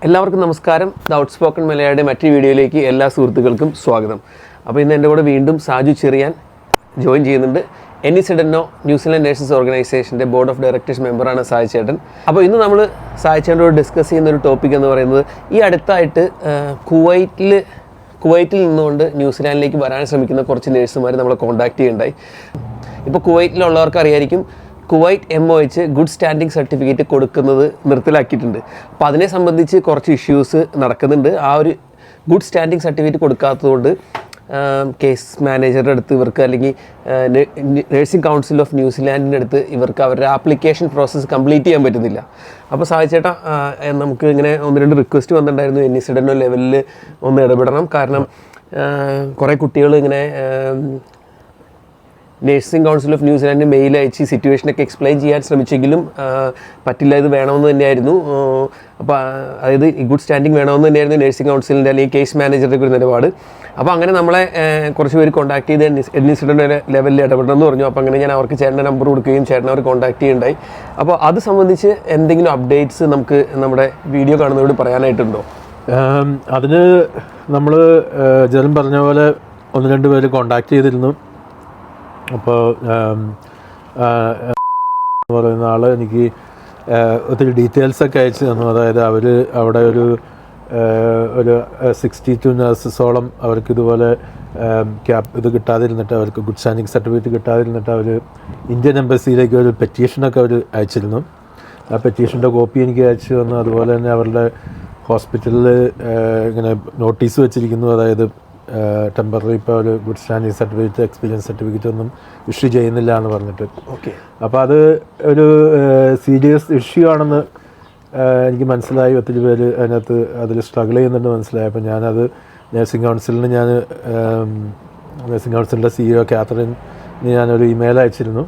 എല്ലാവർക്കും നമസ്കാരം. The outspoken മലയാളിയുടെ മറ്റൊരു വീഡിയോയിലേക്ക് എല്ലാ സുഹൃത്തുക്കൾക്കും സ്വാഗതം. അപ്പോൾ ഇന്ന് എൻ്റെ കൂടെ വീണ്ടും സാജു ചെറിയാൻ ജോയിൻ ചെയ്യുന്നുണ്ട്. NECDNO ന്യൂസിലാൻഡ് നേഴ്സസ് ഓർഗനൈസേഷൻ്റെ ബോർഡ് ഓഫ് ഡയറക്ടേഴ്സ് മെമ്പറാണ് സായി ചേട്ടൻ. അപ്പോൾ ഇന്ന് നമ്മൾ സായി ചേട്ടനോട് ഡിസ്കസ് ചെയ്യുന്ന ഒരു ടോപ്പിക് എന്ന് പറയുന്നത് ഈ അടുത്തായിട്ട് കുവൈറ്റിൽ നിന്നുകൊണ്ട് ന്യൂസിലാൻഡിലേക്ക് വരാൻ ശ്രമിക്കുന്ന കുറച്ച് നേഴ്സുമാർ നമ്മളെ കോൺടാക്ട് ചെയ്യുന്നുണ്ടായി. ഇപ്പോൾ കുവൈറ്റിലുള്ളവർക്ക് അറിയായിരിക്കും, Kuwait MOH good standing certificate കൊടുക്കുന്നത് നിർത്തലാക്കിയിട്ടുണ്ട്. അപ്പോൾ അതിനെ സംബന്ധിച്ച് കുറച്ച് ഇഷ്യൂസ് നടക്കുന്നുണ്ട്. ആ ഒരു ഗുഡ് സ്റ്റാൻഡിംഗ് സർട്ടിഫിക്കറ്റ് കൊടുക്കാത്തതുകൊണ്ട് കേസ് മാനേജറുടെ അടുത്ത് ഇവർക്ക്, അല്ലെങ്കിൽ നഴ്സിംഗ് കൗൺസിൽ ഓഫ് ന്യൂസിലാൻഡിൻ്റെ അടുത്ത് ഇവർക്ക് അവരുടെ ആപ്ലിക്കേഷൻ പ്രോസസ്സ് കംപ്ലീറ്റ് ചെയ്യാൻ പറ്റുന്നില്ല. അപ്പോൾ സാധിച്ചേട്ടാ, നമുക്ക് ഇങ്ങനെ 1-2 റിക്വസ്റ്റ് വന്നിട്ടുണ്ടായിരുന്നു. NECDNO ലെവലിൽ ഒന്ന് ഇടപെടണം. കാരണം കുറേ കുട്ടികൾ ഇങ്ങനെ nursing council of New Zealand mail അയച്ച് സിറ്റുവേഷനൊക്കെ എക്സ്പ്ലെയിൻ ചെയ്യാൻ ശ്രമിച്ചെങ്കിലും പറ്റില്ല, ഇത് വേണമെന്ന് തന്നെയായിരുന്നു. അപ്പോൾ അതായത് ഈ ഗുഡ് സ്റ്റാൻഡിങ് വേണമെന്ന് തന്നെയായിരുന്നു നഴ്സിംഗ് കൗൺസിലിൻ്റെ അല്ലെങ്കിൽ കേസ് മാനേജറുടെ ഒരു നിലപാട്. അപ്പോൾ അങ്ങനെ നമ്മളെ കുറച്ച് പേര് കോൺടാക്ട് ചെയ്ത് NECDNO ലെവലിൽ ഇടപെടണമെന്ന് പറഞ്ഞു. അപ്പോൾ അങ്ങനെ ഞാൻ അവർക്ക് ചേട്ടൻ്റെ നമ്പർ കൊടുക്കുകയും ചേട്ടൻ അവർ കോൺടാക്ട് ചെയ്യുകയുണ്ടായി. അപ്പോൾ അത് സംബന്ധിച്ച് എന്തെങ്കിലും അപ്ഡേറ്റ്സ് നമുക്ക് നമ്മുടെ വീഡിയോ കാണുന്നവരോട് പറയാനായിട്ടുണ്ടോ? അതിന് നമ്മൾ ജെറിൻ പറഞ്ഞ പോലെ 1-2 പേര് കോൺടാക്ട് ചെയ്തിരുന്നു. അപ്പോൾ പറയുന്ന ആൾ എനിക്ക് ഒത്തിരി ഡീറ്റെയിൽസൊക്കെ അയച്ചു തന്നു. അതായത് അവർ അവിടെ ഒരു 62 നഴ്സസോളം അവർക്ക് ഇതുപോലെ ഇത് കിട്ടാതിരുന്നിട്ട്, അവർക്ക് ഗുഡ് സ്റ്റാൻഡിംഗ് സർട്ടിഫിക്കറ്റ് കിട്ടാതിരുന്നിട്ട് അവർ ഇന്ത്യൻ എംബസിയിലേക്ക് ഒരു പെറ്റീഷനൊക്കെ അവർ അയച്ചിരുന്നു. ആ പെറ്റീഷൻ്റെ കോപ്പി എനിക്ക് അയച്ചു തന്നു. അതുപോലെ തന്നെ അവരുടെ ഹോസ്പിറ്റലിൽ ഇങ്ങനെ നോട്ടീസ് വെച്ചിരിക്കുന്നു. അതായത് ടെമ്പററി ഇപ്പോൾ ഒരു good standing certificate, experience certificate ഒന്നും ഇഷ്യൂ ചെയ്യുന്നില്ല എന്ന് പറഞ്ഞിട്ട്. ഓക്കെ. അപ്പോൾ അത് ഒരു സീരിയസ് ഇഷ്യൂ ആണെന്ന് എനിക്ക് മനസ്സിലായി. ഒത്തിരി പേര് അതിൽ സ്ട്രഗിൾ ചെയ്യുന്നുണ്ട് മനസ്സിലായി. അപ്പോൾ ഞാനത് നഴ്സിംഗ് കൗൺസിലിന് നഴ്സിംഗ് കൗൺസിലിൻ്റെ CEO കാത്തറിന് ഞാനൊരു ഇമെയിൽ അയച്ചിരുന്നു.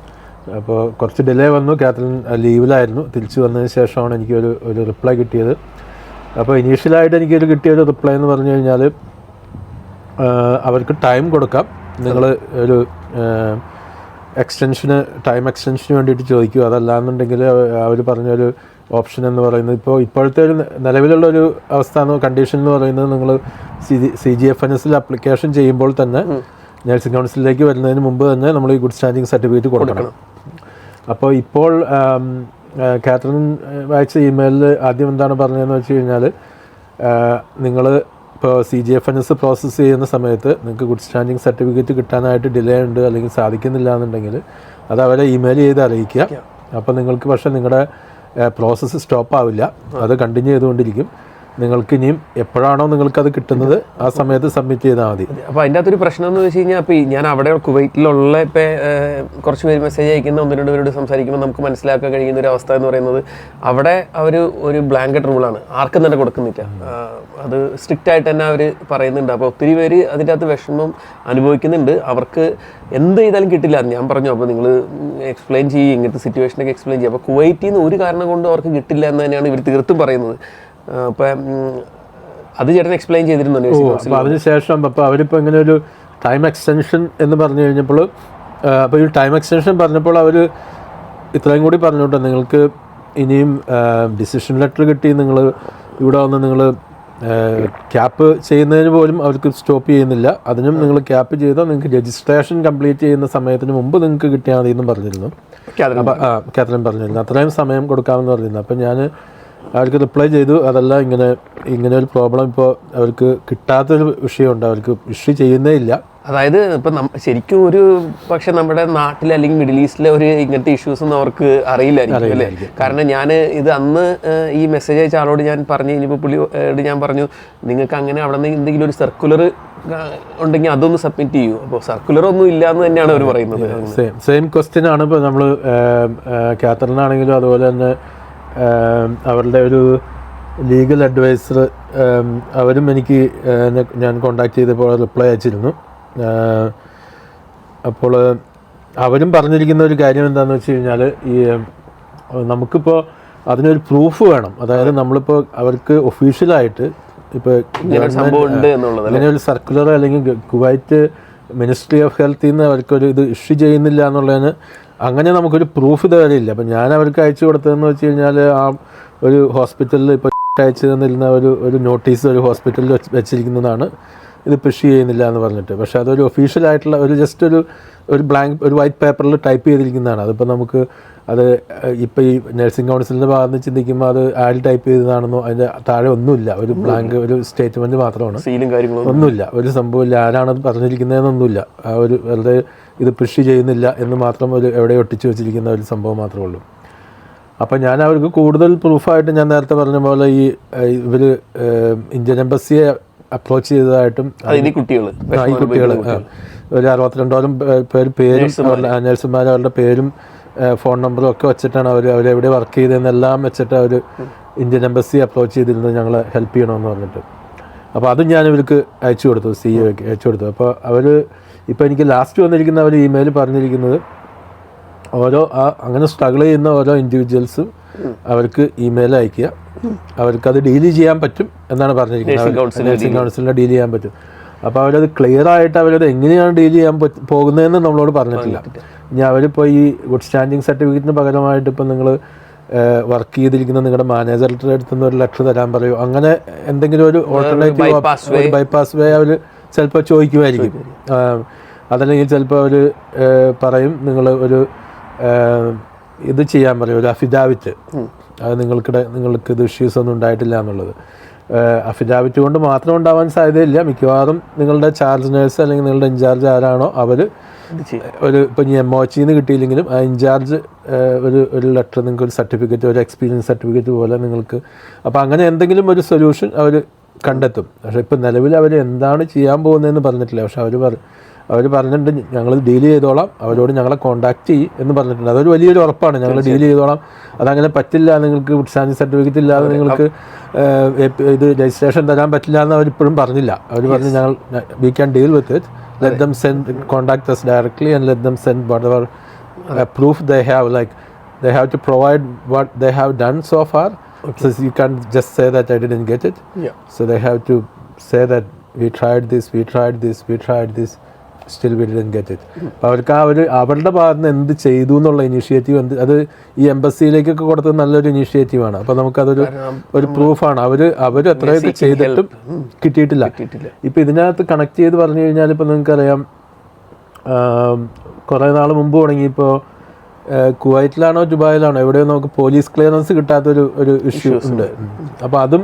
അപ്പോൾ കുറച്ച് ഡിലേ വന്നു. കാത്തറിൻ ലീവിലായിരുന്നു. തിരിച്ചു വന്നതിന് ശേഷമാണ് എനിക്കൊരു റിപ്ലൈ കിട്ടിയത്. അപ്പോൾ ഇനീഷ്യലായിട്ട് എനിക്കൊരു കിട്ടിയൊരു റിപ്ലൈ എന്ന് പറഞ്ഞു കഴിഞ്ഞാൽ, അവർക്ക് ടൈം കൊടുക്കാം, നിങ്ങൾ ഒരു ടൈം എക്സ്റ്റൻഷന് വേണ്ടിയിട്ട് ചോദിക്കുക. അതല്ലാന്നുണ്ടെങ്കിൽ അവർ പറഞ്ഞൊരു ഓപ്ഷൻ എന്ന് പറയുന്നത്, ഇപ്പോഴത്തെ ഒരു നിലവിലുള്ളൊരു കണ്ടീഷൻ എന്ന് പറയുന്നത്, നിങ്ങൾ CGFNS അപ്ലിക്കേഷൻ ചെയ്യുമ്പോൾ തന്നെ നഴ്സിംഗ് കൗൺസിലിലേക്ക് വരുന്നതിന് മുമ്പ് തന്നെ നമ്മൾ ഈ ഗുഡ് സ്റ്റാൻഡിംഗ് സർട്ടിഫിക്കറ്റ് കൊടുക്കണം. അപ്പോൾ ഇപ്പോൾ കാത്തറിൻ വായിച്ച ഇമെയിലിൽ ആദ്യം എന്താണ് പറഞ്ഞതെന്ന് വെച്ച് കഴിഞ്ഞാൽ, നിങ്ങൾ ഇപ്പോൾ CGFNS പ്രോസസ്സ് ചെയ്യുന്ന സമയത്ത് നിങ്ങൾക്ക് ഗുഡ് സ്റ്റാൻഡിംഗ് സർട്ടിഫിക്കറ്റ് കിട്ടാനായിട്ട് ഡിലേ ഉണ്ട് അല്ലെങ്കിൽ സാധിക്കുന്നില്ല എന്നുണ്ടെങ്കിൽ അത് അവരെ ഇമെയിൽ ചെയ്ത് അറിയിക്കുക. അപ്പോൾ നിങ്ങൾക്ക് പക്ഷേ നിങ്ങളുടെ പ്രോസസ്സ് സ്റ്റോപ്പ് ആവില്ല, അത് കണ്ടിന്യൂ ചെയ്തുകൊണ്ടിരിക്കും. നിങ്ങൾക്ക് ഇനിയും എപ്പോഴാണോ നിങ്ങൾക്കത് കിട്ടുന്നത് ആ സമയത്ത് സബ്മിറ്റ് ചെയ്താൽ മതി. അപ്പോൾ അതിൻ്റെ അകത്തൊരു പ്രശ്നം എന്ന് വെച്ച് കഴിഞ്ഞാൽ, അപ്പോൾ ഞാൻ അവിടെ കുവൈറ്റിലുള്ള കുറച്ച് പേര് മെസ്സേജ് അയക്കുന്ന 1-2 പേരോട് സംസാരിക്കുമ്പോൾ നമുക്ക് മനസ്സിലാക്കാൻ കഴിയുന്ന ഒരു അവസ്ഥ എന്ന് പറയുന്നത്, അവിടെ ഒരു ബ്ലാങ്കറ്റ് റൂളാണ്, ആർക്കും തന്നെ കൊടുക്കുന്നില്ല. അത് സ്ട്രിക്റ്റ് ആയിട്ട് തന്നെ അവർ പറയുന്നുണ്ട്. അപ്പോൾ ഒത്തിരി പേര് അതിൻ്റെ അകത്ത് വിഷമം അനുഭവിക്കുന്നുണ്ട്. അവർക്ക് എന്ത് ചെയ്താലും കിട്ടില്ല. ഞാൻ പറഞ്ഞു, അപ്പോൾ നിങ്ങൾ എക്സ്പ്ലെയിൻ ചെയ്യും, ഇങ്ങനത്തെ സിറ്റുവേഷനൊക്കെ എക്സ്പ്ലെയിൻ ചെയ്യും. അപ്പോൾ കുവൈറ്റിൽ നിന്ന് ഒരു കാരണം കൊണ്ട് അവർക്ക് കിട്ടില്ല എന്ന് തന്നെയാണ് ഇവർ തീർത്തും പറയുന്നത്. അപ്പം അത് ചേട്ടൻ എക്സ്പ്ലെയിൻ ചെയ്തിരുന്നു. അപ്പോൾ അതിനുശേഷം അപ്പോൾ അവരിപ്പോൾ ഇങ്ങനെ ഒരു ടൈം എക്സ്റ്റൻഷൻ എന്ന് പറഞ്ഞു കഴിഞ്ഞപ്പോൾ, അപ്പോൾ ഈ ടൈം എക്സ്റ്റൻഷൻ പറഞ്ഞപ്പോൾ അവർ ഇത്രയും കൂടി പറഞ്ഞോട്ടെ, നിങ്ങൾക്ക് ഇനിയും ഡിസിഷൻ ലെറ്റർ കിട്ടി, നിങ്ങൾ ഇവിടെ വന്ന് നിങ്ങൾ ക്യാപ്പ് ചെയ്യുന്നതിന് പോലും അവർക്ക് സ്റ്റോപ്പ് ചെയ്യുന്നില്ല. അതിനും നിങ്ങൾ ക്യാപ്പ് ചെയ്താൽ നിങ്ങൾക്ക് രജിസ്ട്രേഷൻ കംപ്ലീറ്റ് ചെയ്യുന്ന സമയത്തിന് മുമ്പ് നിങ്ങൾക്ക് കിട്ടിയാൽ മതി എന്നും പറഞ്ഞിരുന്നു. അപ്പോൾ കാത്തറിൻ പറഞ്ഞിരുന്നു അത്രയും സമയം കൊടുക്കാമെന്ന് പറഞ്ഞിരുന്നു. അപ്പം ഞാൻ അവർക്ക് റിപ്ലൈ ചെയ്തു, അതല്ല, ഇങ്ങനെ ഒരു പ്രോബ്ലം ഇപ്പോൾ അവർക്ക് കിട്ടാത്തൊരു വിഷയമുണ്ട്, അവർക്ക് ഇഷ്യൂ ചെയ്യുന്നേ ഇല്ല. അതായത് ഇപ്പം ശരിക്കും ഒരു പക്ഷെ നമ്മുടെ നാട്ടിൽ അല്ലെങ്കിൽ മിഡിൽ ഈസ്റ്റിലെ ഇങ്ങനത്തെ ഇഷ്യൂസ് ഒന്നും അവർക്ക് അറിയില്ലായിരിക്കും അല്ലേ? കാരണം ഞാൻ ഇത് അന്ന് ഈ മെസ്സേജ് അയച്ച ആളോട് ഞാൻ പറഞ്ഞു, ഇനിയിപ്പോൾ പുള്ളിയോട് ഞാൻ പറഞ്ഞു, നിങ്ങൾക്ക് അങ്ങനെ അവിടെ നിന്ന് എന്തെങ്കിലും ഒരു സർക്കുലർ ഉണ്ടെങ്കിൽ അതൊന്ന് സബ്മിറ്റ് ചെയ്യൂ. അപ്പോൾ സർക്കുലർ ഒന്നും ഇല്ല എന്ന് തന്നെയാണ് അവർ പറയുന്നത്. സെയിം ക്വസ്റ്റ്യൻ ആണ് ഇപ്പോൾ നമ്മൾ കാത്തറിനാണെങ്കിലും അതുപോലെ തന്നെ അവരുടെ ഒരു ലീഗൽ അഡ്വൈസർ അവരും എനിക്ക് ഞാൻ കോണ്ടാക്ട് ചെയ്തപ്പോൾ റിപ്ലൈ അയച്ചിരുന്നു. അപ്പോൾ അവരും പറഞ്ഞിരിക്കുന്ന ഒരു കാര്യം എന്താണെന്ന് വെച്ച് കഴിഞ്ഞാൽ, ഈ നമുക്കിപ്പോൾ അതിനൊരു പ്രൂഫ് വേണം. അതായത് നമ്മളിപ്പോൾ അവർക്ക് ഒഫീഷ്യലായിട്ട് ഇപ്പോൾ അങ്ങനെ ഒരു സർക്കുലർ അല്ലെങ്കിൽ കുവൈറ്റ് മിനിസ്ട്രി ഓഫ് ഹെൽത്തിൽ നിന്ന് അവർക്കൊരു ഇത് ഇഷ്യൂ ചെയ്യുന്നില്ല എന്നുള്ളതിന് അങ്ങനെ നമുക്കൊരു പ്രൂഫ് ഇതുവരെ ഇല്ല. അപ്പം ഞാൻ അവർക്ക് അയച്ചു കൊടുത്തതെന്ന് വെച്ച് കഴിഞ്ഞാൽ, ആ ഒരു ഹോസ്പിറ്റലിൽ ഇപ്പോൾ വിട്ടയച്ച് തന്നിരുന്ന ഒരു നോട്ടീസ് ഒരു ഹോസ്പിറ്റലിൽ വെച്ചിരിക്കുന്നതാണ്, ഇത് പുഷ് ചെയ്യുന്നില്ല എന്ന് പറഞ്ഞിട്ട്. പക്ഷേ അതൊരു ഒഫീഷ്യലായിട്ടുള്ള ജസ്റ്റ് ഒരു ബ്ലാങ്ക് ഒരു വൈറ്റ് പേപ്പറിൽ ടൈപ്പ് ചെയ്തിരിക്കുന്നതാണ്. അതിപ്പോൾ നമുക്ക് അത് ഇപ്പോൾ ഈ നഴ്സിംഗ് കൗൺസിലിൻ്റെ ഭാഗത്ത് നിന്ന് ചിന്തിക്കുമ്പോൾ അത് ആര് ടൈപ്പ് ചെയ്തതാണെന്നോ അതിൻ്റെ താഴെ ഒന്നുമില്ല, ഒരു ബ്ലാങ്ക് ഒരു സ്റ്റേറ്റ്മെൻറ്റ് മാത്രമാണ്, സീലും കാര്യങ്ങളും ഒന്നുമില്ല, ഒരു സംഭവമില്ല, ആരാണ് പറഞ്ഞിരിക്കുന്നതെന്നൊന്നുമില്ല. ആ ഒരു വെറുതെ ഇത് പുഷ് ചെയ്യുന്നില്ല എന്ന് മാത്രം എവിടെ ഒട്ടിച്ച് വെച്ചിരിക്കുന്ന ഒരു സംഭവം മാത്രമേ ഉള്ളൂ. അപ്പം ഞാൻ അവർക്ക് കൂടുതൽ പ്രൂഫായിട്ട് ഞാൻ നേരത്തെ പറഞ്ഞ പോലെ ഇവർ ഇന്ത്യൻ എംബസിയെ അപ്രോച്ച് ചെയ്തതായിട്ടും ഈ കുട്ടികൾ ഒരു 62ഓളം പേരും നഴ്സുമാർ അവരുടെ പേരും ഫോൺ നമ്പറും ഒക്കെ വെച്ചിട്ടാണ് അവരെവിടെ വർക്ക് ചെയ്തതെന്നെല്ലാം വെച്ചിട്ട് അവർ ഇന്ത്യൻ എംബസി അപ്രോച്ച് ചെയ്തിരുന്നത് ഞങ്ങളെ ഹെൽപ്പ് ചെയ്യണമെന്ന് പറഞ്ഞിട്ട്. അപ്പോൾ അതും ഞാൻ ഇവർക്ക് അയച്ചു കൊടുത്തു, CEO-ക്ക് അയച്ചു കൊടുത്തു. അപ്പോൾ ഇപ്പോൾ എനിക്ക് ലാസ്റ്റ് വന്നിരിക്കുന്ന അവർ ഇമെയിൽ പറഞ്ഞിരിക്കുന്നത് അങ്ങനെ സ്ട്രഗിൾ ചെയ്യുന്ന ഓരോ ഇൻഡിവിജ്വൽസും അവർക്ക് ഇമെയിൽ അയക്കുക, അവർക്കത് ഡീൽ ചെയ്യാൻ പറ്റും എന്നാണ് പറഞ്ഞിരിക്കുന്നത്. നഴ്സിംഗ് കൗൺസിലിനെ ഡീൽ ചെയ്യാൻ പറ്റും. അപ്പോൾ അവരത് ക്ലിയർ ആയിട്ട് അവരത് എങ്ങനെയാണ് ഡീൽ ചെയ്യാൻ പോകുന്നതെന്ന് നമ്മളോട് പറഞ്ഞിട്ടില്ല. ഇനി അവരിപ്പോൾ ഈ ഗുഡ് സ്റ്റാൻഡിങ് സർട്ടിഫിക്കറ്റിന് പകരമായിട്ട് ഇപ്പോൾ നിങ്ങൾ വർക്ക് ചെയ്തിരിക്കുന്ന നിങ്ങളുടെ മാനേജറുടെ അടുത്ത് നിന്ന് ഒരു ലെറ്റർ തരാൻ പറയൂ, അങ്ങനെ എന്തെങ്കിലും ഒരു ഓൾട്ടർനേറ്റീവ് ബൈപ്പാസ് വേ അവർ ചിലപ്പോൾ ചോദിക്കുമായിരിക്കും. അതല്ലെങ്കിൽ ചിലപ്പോൾ അവർ പറയും നിങ്ങൾ ഇത് ചെയ്യാൻ പറയും, ഒരു അഫിഡാവിറ്റ്, അത് നിങ്ങൾക്ക് ഇത് ഇഷ്യൂസ് ഒന്നും ഉണ്ടായിട്ടില്ല എന്നുള്ളത്. അഫിഡാവിറ്റ് കൊണ്ട് മാത്രം ഉണ്ടാവാൻ സാധ്യതയില്ല. മിക്കവാറും നിങ്ങളുടെ ചാർജ് നേഴ്സ് അല്ലെങ്കിൽ നിങ്ങളുടെ ഇൻചാർജ് ആരാണോ അവർ ഇപ്പോൾ ഇനി MOHന്ന് കിട്ടിയില്ലെങ്കിലും ആ ഇൻചാർജ് ഒരു ലെറ്റർ, നിങ്ങൾക്ക് ഒരു സർട്ടിഫിക്കറ്റ്, ഒരു എക്സ്പീരിയൻസ് സർട്ടിഫിക്കറ്റ് പോലെ നിങ്ങൾക്ക്, അപ്പോൾ അങ്ങനെ എന്തെങ്കിലും ഒരു സൊല്യൂഷൻ അവർ കണ്ടെത്തും. പക്ഷേ ഇപ്പോൾ നിലവിൽ അവർ എന്താണ് ചെയ്യാൻ പോകുന്നതെന്ന് പറഞ്ഞിട്ടില്ല. പക്ഷെ അവർ പറഞ്ഞിട്ടുണ്ട് ഞങ്ങൾ ഡീൽ ചെയ്തോളാം, അവരോട് ഞങ്ങളെ കോൺടാക്ട് ചെയ്യും എന്ന് പറഞ്ഞിട്ടുണ്ട്. അതൊരു വലിയൊരു ഉറപ്പാണ്, ഞങ്ങൾ ഡീൽ ചെയ്തോളാം, അതങ്ങനെ പറ്റില്ല, നിങ്ങൾക്ക് ഗുഡ് സ്റ്റാൻഡിങ് സർട്ടിഫിക്കറ്റ് ഇല്ലാതെ നിങ്ങൾക്ക് ഇത് രജിസ്ട്രേഷൻ തരാൻ പറ്റില്ല എന്ന് അവരിപ്പോഴും പറഞ്ഞില്ല. അവർ പറഞ്ഞു ഞങ്ങൾ we can deal with it, let them send contact us directly and let them send whatever proof they have, like they have to provide what they have done so far. So you can't just say that I didn't get it. So they have to say that we tried this, still we didn't get it. അപ്പോൾ അവർക്ക് അവരുടെ ഭാഗത്ത് നിന്ന് എന്ത് ചെയ്തു എന്നുള്ള initiative അത് ഈ എംബസിയിലേക്കൊക്കെ കൊടുത്തത് നല്ലൊരു ഇനീഷ്യേറ്റീവാണ്. അപ്പോൾ നമുക്കതൊരു പ്രൂഫാണ്. അവർ എത്രയൊക്കെ ചെയ്തിട്ടും കിട്ടിയിട്ടില്ല. ഇപ്പോൾ ഇതിനകത്ത് കണക്ട് ചെയ്ത് പറഞ്ഞു കഴിഞ്ഞാൽ ഇപ്പോൾ നിങ്ങൾക്കറിയാം, കുറേ നാൾ മുമ്പ് തുടങ്ങിയപ്പോൾ കുവൈറ്റിലാണോ ദുബായിലാണോ എവിടെയോ നമുക്ക് പോലീസ് ക്ലിയറൻസ് കിട്ടാത്തൊരു ഇഷ്യൂ ഉണ്ട്. അപ്പോൾ അതും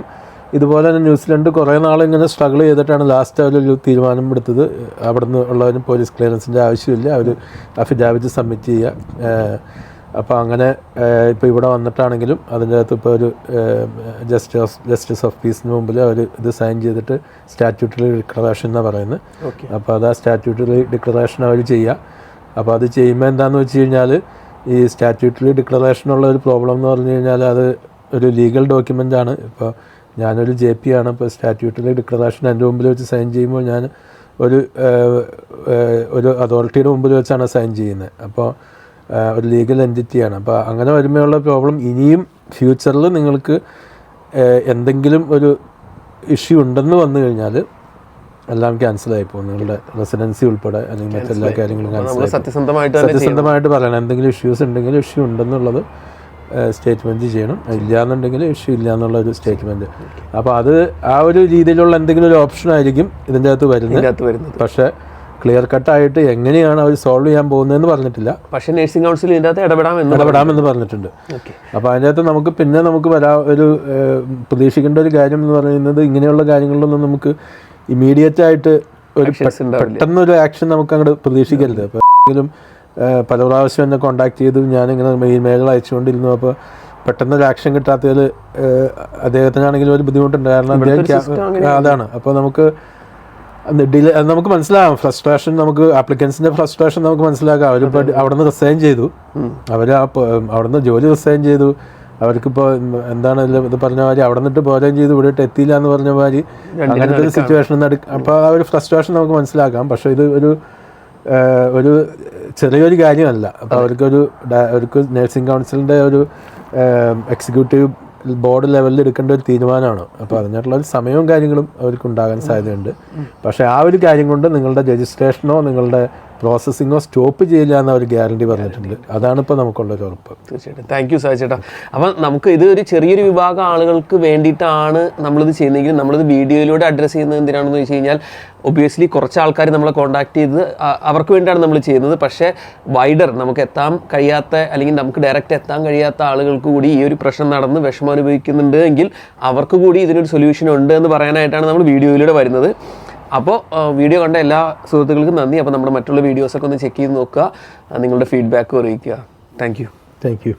ഇതുപോലെ തന്നെ ന്യൂസിലൻഡ് കുറേ നാൾ ഇങ്ങനെ സ്ട്രഗിൾ ചെയ്തിട്ടാണ് ലാസ്റ്റ് അവരൊരു തീരുമാനം എടുത്തത്, അവിടെ നിന്ന് ഉള്ളവരും പോലീസ് ക്ലിയറൻസിൻ്റെ ആവശ്യമില്ല, അവർ അഫിഡാവിറ്റ് സബ്മിറ്റ് ചെയ്യുക. അപ്പോൾ അങ്ങനെ ഇപ്പോൾ ഇവിടെ വന്നിട്ടാണെങ്കിലും അതിൻ്റെ അകത്ത് ഇപ്പോൾ ഒരു ജസ്റ്റിസ് ഓഫ് പീസിന് മുമ്പിൽ അവർ ഇത് സൈൻ ചെയ്തിട്ട് സ്റ്റാറ്റ്യൂട്ടറി ഡിക്ലറേഷൻ എന്നാണ് പറയുന്നത്. അപ്പോൾ അത് ആ സ്റ്റാറ്റ്യൂട്ടറി ഡിക്ലറേഷൻ അവർ ചെയ്യുക. അപ്പോൾ അത് ചെയ്യുമ്പോൾ എന്താണെന്ന് വെച്ച് കഴിഞ്ഞാൽ, ഈ സ്റ്റാറ്റ്യൂട്ടറി ഡിക്ലറേഷനുള്ള ഒരു പ്രോബ്ലം എന്ന് പറഞ്ഞു കഴിഞ്ഞാൽ അത് ഒരു ലീഗൽ ഡോക്യുമെൻ്റ് ആണ്. ഇപ്പോൾ ഞാനൊരു JP ആണ്, ഇപ്പോൾ സ്റ്റാറ്റ്യൂട്ടറി ഡിക്ലറേഷൻ എൻ്റെ മുമ്പിൽ വെച്ച് സൈൻ ചെയ്യുമ്പോൾ ഞാൻ ഒരു അതോറിറ്റിയുടെ മുമ്പിൽ വെച്ചാണ് സൈൻ ചെയ്യുന്നത്. അപ്പോൾ ഒരു ലീഗൽ എൻറ്റിറ്റിയാണ്. അപ്പോൾ അങ്ങനെ വരുമ്പോഴുള്ള പ്രോബ്ലം, ഇനിയും ഫ്യൂച്ചറിൽ നിങ്ങൾക്ക് എന്തെങ്കിലും ഒരു ഇഷ്യൂ ഉണ്ടെന്ന് വന്നു കഴിഞ്ഞാൽ എല്ലാം ക്യാൻസലായി പോകും, നിങ്ങളുടെ റെസിഡൻസി ഉൾപ്പെടെ അല്ലെങ്കിൽ മറ്റെല്ലാ കാര്യങ്ങളും ക്യാൻസലായി. സത്യസന്ധമായിട്ട് പറയണം, എന്തെങ്കിലും ഇഷ്യൂസ് ഉണ്ടെങ്കിൽ ഇഷ്യൂ ഉണ്ടെന്നുള്ളത് സ്റ്റേറ്റ്മെൻറ്റ് ചെയ്യണം, ഇല്ലയെന്നുണ്ടെങ്കിൽ ഇഷ്യൂ ഇല്ല എന്നുള്ള ഒരു സ്റ്റേറ്റ്മെൻറ്റ്. അപ്പോൾ അത് ആ ഒരു രീതിയിലുള്ള എന്തെങ്കിലും ഒരു ഓപ്ഷൻ ആയിരിക്കും ഇതിൻ്റെ അകത്ത് വരുന്നത്. പക്ഷേ ക്ലിയർ കട്ടായിട്ട് എങ്ങനെയാണ് അവർ സോൾവ് ചെയ്യാൻ പോകുന്നതെന്ന് പറഞ്ഞിട്ടില്ല. പക്ഷേ നഴ്സിംഗ് കൗൺസിൽ ഇതിൻ്റെ അകത്ത് ഇടപെടാമെന്ന് പറഞ്ഞിട്ടുണ്ട്. അപ്പോൾ അതിൻ്റെ അകത്ത് നമുക്ക് പ്രതീക്ഷിക്കേണ്ട ഒരു കാര്യം എന്ന് പറയുന്നത്, ഇങ്ങനെയുള്ള കാര്യങ്ങളിലൊന്നും നമുക്ക് ഇമ്മീഡിയറ്റ് ആയിട്ട് പെട്ടെന്നൊരു ആക്ഷൻ നമുക്ക് അങ്ങോട്ട് പ്രതീക്ഷിക്കരുത്. അപ്പോൾ എങ്കിലും പല പ്രാവശ്യം എന്നെ കോൺടാക്ട് ചെയ്തു, ഞാനിങ്ങനെ മെയിലുകൾ അയച്ചുകൊണ്ടിരുന്നു. അപ്പോൾ പെട്ടെന്നൊരു ആക്ഷൻ കിട്ടാത്തതിൽ അദ്ദേഹത്തിനാണെങ്കിലും ഒരു ബുദ്ധിമുട്ടുണ്ട്. കാരണം അതാണ്. അപ്പോൾ നമുക്ക് നമുക്ക് മനസ്സിലാകാം ഫ്രസ്ട്രേഷൻ, നമുക്ക് ആപ്ലിക്കൻസിൻ്റെ ഫ്രസ്ട്രേഷൻ നമുക്ക് മനസ്സിലാക്കാം. അവരിപ്പോൾ അവിടെ നിന്ന് റിസൈൻ ചെയ്തു, അവർ അവിടെ നിന്ന് ജോലി റിസൈൻ ചെയ്തു, അവർക്കിപ്പോൾ എന്താണ് ഇത് പറഞ്ഞ മാതിരി അവിടെ നിന്നിട്ട് പോരുകയും ചെയ്തു, ഇവിടെ എത്തിയില്ല എന്ന് പറഞ്ഞ മാതിരി അങ്ങനത്തെ ഒരു സിറ്റുവേഷൻ. അപ്പോൾ ആ ഒരു ഫ്രസ്ട്രേഷൻ നമുക്ക് മനസ്സിലാക്കാം. പക്ഷേ ഇത് ഒരു ചെറിയൊരു കാര്യമല്ല. അപ്പോൾ അവർക്ക് നഴ്സിംഗ് കൗൺസിലിൻ്റെ ഒരു എക്സിക്യൂട്ടീവ് ബോർഡ് ലെവലിൽ എടുക്കേണ്ട ഒരു തീരുമാനമാണ്. അപ്പോൾ അതിനായിട്ടുള്ള ഒരു സമയവും കാര്യങ്ങളും അവർക്ക് ഉണ്ടാകാൻ സാധ്യതയുണ്ട്. പക്ഷേ ആ ഒരു കാര്യം കൊണ്ട് നിങ്ങളുടെ രജിസ്ട്രേഷനോ നിങ്ങളുടെ പ്രോസസ്സിങ്ങോ സ്റ്റോപ്പ് ചെയ്യില്ല എന്ന ഒരു ഗ്യാരണ്ടി പറഞ്ഞിട്ടുണ്ട്. അതാണ് ഇപ്പോൾ നമുക്കുള്ളൊരു ഉറപ്പ്. തീർച്ചയായിട്ടും. താങ്ക് യു സാജി ചേട്ടാ. അപ്പം നമുക്ക് ഇത് ഒരു ചെറിയൊരു വിഭാഗം ആളുകൾക്ക് വേണ്ടിയിട്ടാണ് നമ്മളിത് ചെയ്യുന്നതെങ്കിൽ നമ്മളിത് വീഡിയോയിലൂടെ അഡ്രസ്സ് ചെയ്യുന്നത് എന്തിനാണെന്ന് വെച്ച് കഴിഞ്ഞാൽ ഒബ്വിയസ്ലി കുറച്ച് ആൾക്കാർ നമ്മളെ കോൺടാക്ട് ചെയ്ത് അവർക്ക് വേണ്ടിയാണ് നമ്മൾ ചെയ്യുന്നത്. പക്ഷേ വൈഡർ നമുക്ക് എത്താൻ കഴിയാത്ത അല്ലെങ്കിൽ നമുക്ക് ഡയറക്റ്റ് എത്താൻ കഴിയാത്ത ആളുകൾക്ക് കൂടി ഈ ഒരു പ്രശ്നം നടന്ന് വിഷമം അനുഭവിക്കുന്നുണ്ട് എങ്കിൽ അവർക്ക് കൂടി ഇതിനൊരു സൊല്യൂഷൻ ഉണ്ട് എന്ന് പറയാനായിട്ടാണ് നമ്മൾ വീഡിയോയിലൂടെ വരുന്നത്. അപ്പോൾ വീഡിയോ കണ്ട എല്ലാ സുഹൃത്തുക്കൾക്കും നന്ദി. അപ്പോൾ നമ്മുടെ മറ്റുള്ള വീഡിയോസൊക്കെ ഒന്ന് ചെക്ക് ചെയ്ത് നോക്കുക, നിങ്ങളുടെ ഫീഡ്ബാക്ക് അറിയിക്കുക. Thank you.